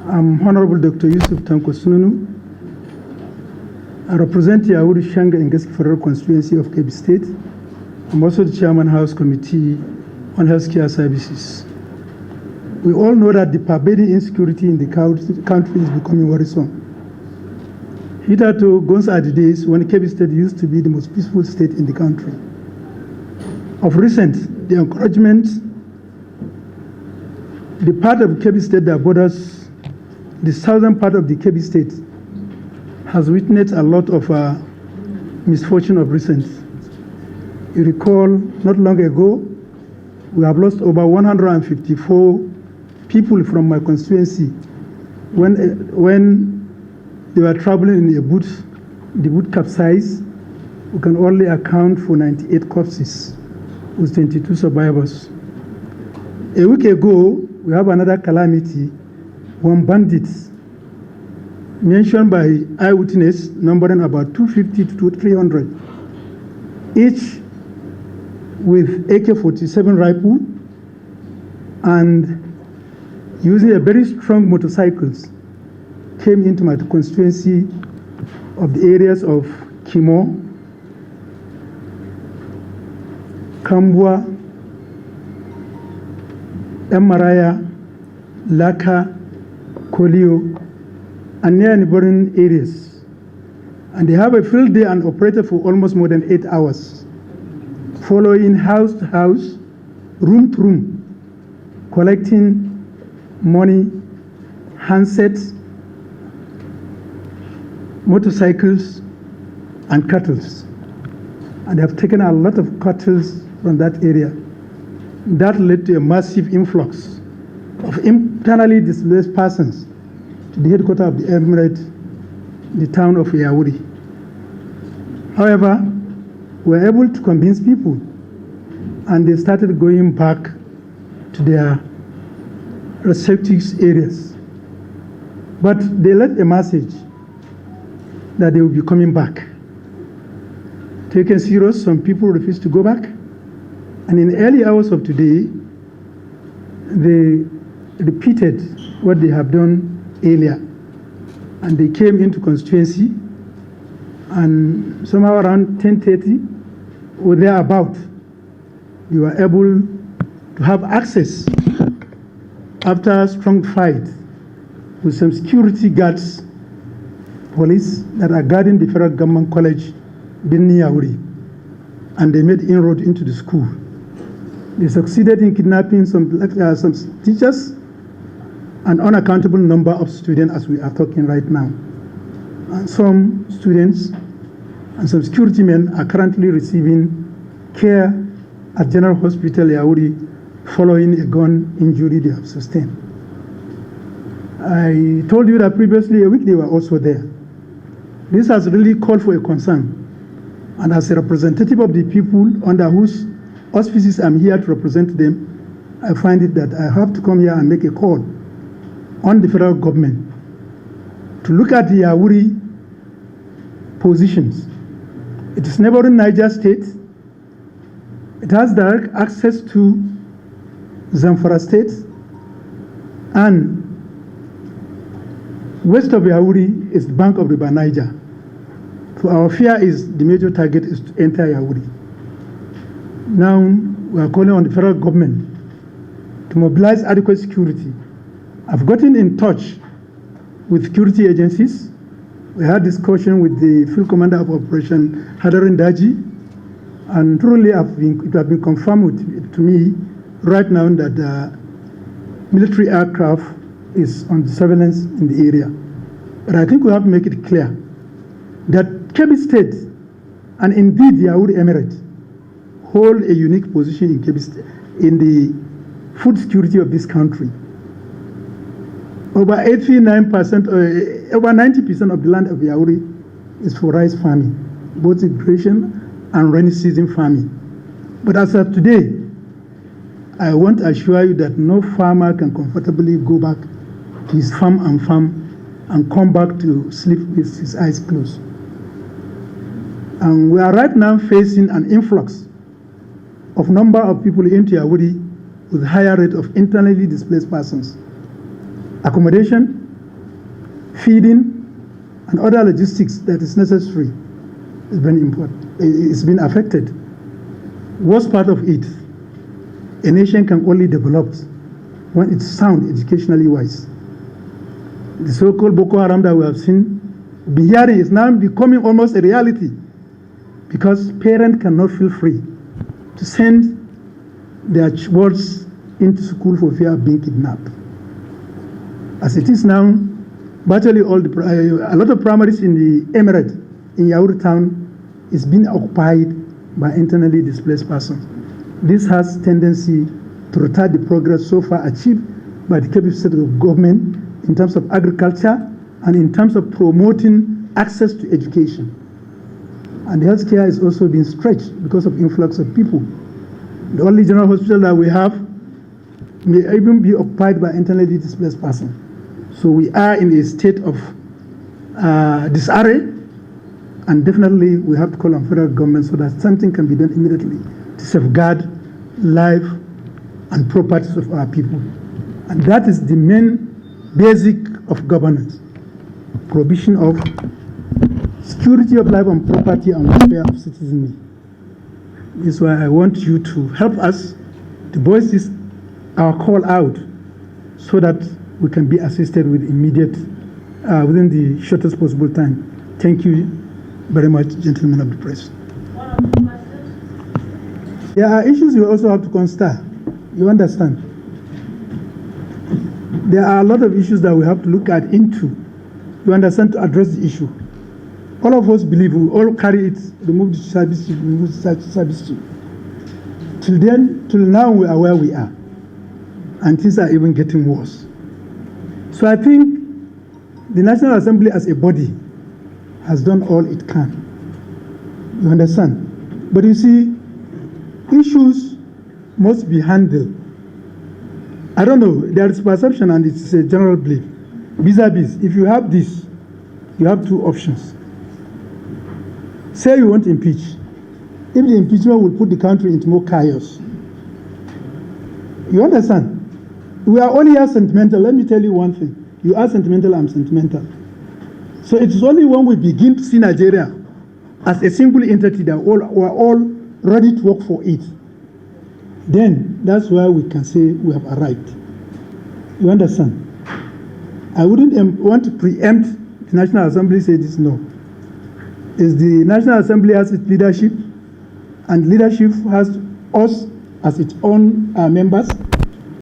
I'm Honorable Dr. Yusuf Tanko Sununu. I represent the Yauri Shanga and Geski Federal Constituency of Kebbi State. I'm also the Chairman House Committee on Healthcare Services. We all know that the pervading insecurity in the country is becoming worrisome. Hitherto, gone are the days when Kebbi State used to be the most peaceful state in the country. Of recent, the encouragement, the part of Kebbi State that borders the southern part of the Kebbi State has witnessed a lot of misfortune of recent. You recall, not long ago, we have lost over 154 people from my constituency when they were traveling in a boat. The boat capsized. We can only account for 98 corpses with 22 survivors. A week ago, we have another calamity. One bandit mentioned by eyewitness numbering about 250 to 300, each with AK-47 rifle and using a very strong motorcycles, came into my constituency of the areas of Kimo, Kambwa, Emaraya, Laka, Kolio, and near neighboring areas. And they have a field day and operated for almost more than 8 hours, following house to house, room to room, collecting money, handsets, motorcycles, and cattle. And they have taken a lot of cattle from that area. That led to a massive influx of internally displaced persons to the headquarters of the emirate, the town of Yauri. However, we were able to convince people, and they started going back to their respective areas. But they left a message that they will be coming back. Taken serious, some people refused to go back. And in the early hours of today, they repeated what they have done earlier. And they came into constituency, and somehow around 10:30 or thereabout, they were able to have access after a strong fight with some security guards, police that are guarding the federal government college, Binni Yauri, and they made inroad into the school. They succeeded in kidnapping some teachers, an unaccountable number of students as we are talking right now. And some students and some security men are currently receiving care at General Hospital Yauri following a gun injury they have sustained. I told you that previously a week they were also there. This has really called for a concern. And as a representative of the people under whose auspices I'm here to represent them, I find it that I have to come here and make a call on the federal government to look at the Yauri positions. It is neighboring Niger State. It has direct access to Zamfara State, and west of Yauri is the bank of River Niger. So our fear is the major target is to enter Yauri. Now we are calling on the federal government to mobilize adequate security. I've gotten in touch with security agencies. We had discussion with the field commander of Operation Hadarin Daji, and truly it has been confirmed to me right now that military aircraft is on surveillance in the area. But I think we have to make it clear that Kebbi State and indeed the Yauri Emirate hold a unique position in Kebbi State, in the food security of this country. Over 89%, over 90% of the land of Yauri is for rice farming, both irrigation and rainy season farming. But as of today, I want to assure you that no farmer can comfortably go back to his farm and come back to sleep with his eyes closed. And we are right now facing an influx of number of people into Yauri with higher rate of internally displaced persons. Accommodation feeding, and other logistics that is necessary is very important. It's been affected. Worst part of it, a nation can only develop when it's sound educationally wise. The so-called Boko Haram that we have been hearing is now becoming almost a reality because parents cannot feel free to send their wards into school for fear of being kidnapped. As it is now, virtually a lot of primaries in the Emirate, in Yaourt town, is being occupied by internally displaced persons. This has tendency to retard the progress so far achieved by the Kebbi State government in terms of agriculture and in terms of promoting access to education. And healthcare is also being stretched because of influx of people. The only general hospital that we have may even be occupied by internally displaced persons. So we are in a state of disarray, and definitely we have to call on federal government so that something can be done immediately to safeguard life and properties of our people. And that is the main basic of governance, provision of security of life and property and welfare of citizenry. This is why I want you to help us to voice this, our call out, so that we can be assisted with immediate, within the shortest possible time. Thank you very much, gentlemen of the press. There are issues you also have to consider. You understand? There are a lot of issues that we have to look at into. You understand, to address the issue. All of us believe we all carry it, remove the service, remove the service. Till then, till now, we are where we are. And things are even getting worse. So I think the National Assembly as a body has done all it can. You understand? But you see, issues must be handled. I don't know, there is perception and it's a general belief. Vis-a-vis, if you have this, you have two options. Say you want to impeach. If the impeachment will put the country into more chaos. You understand? We are only as sentimental. Let me tell you one thing. You are sentimental, I'm sentimental. So it is only when we begin to see Nigeria as a single entity that we are all ready to work for it, then that's where we can say we have arrived. You understand? I wouldn't want to preempt the National Assembly say this, no. Is the National Assembly has its leadership, and leadership has us as its own members.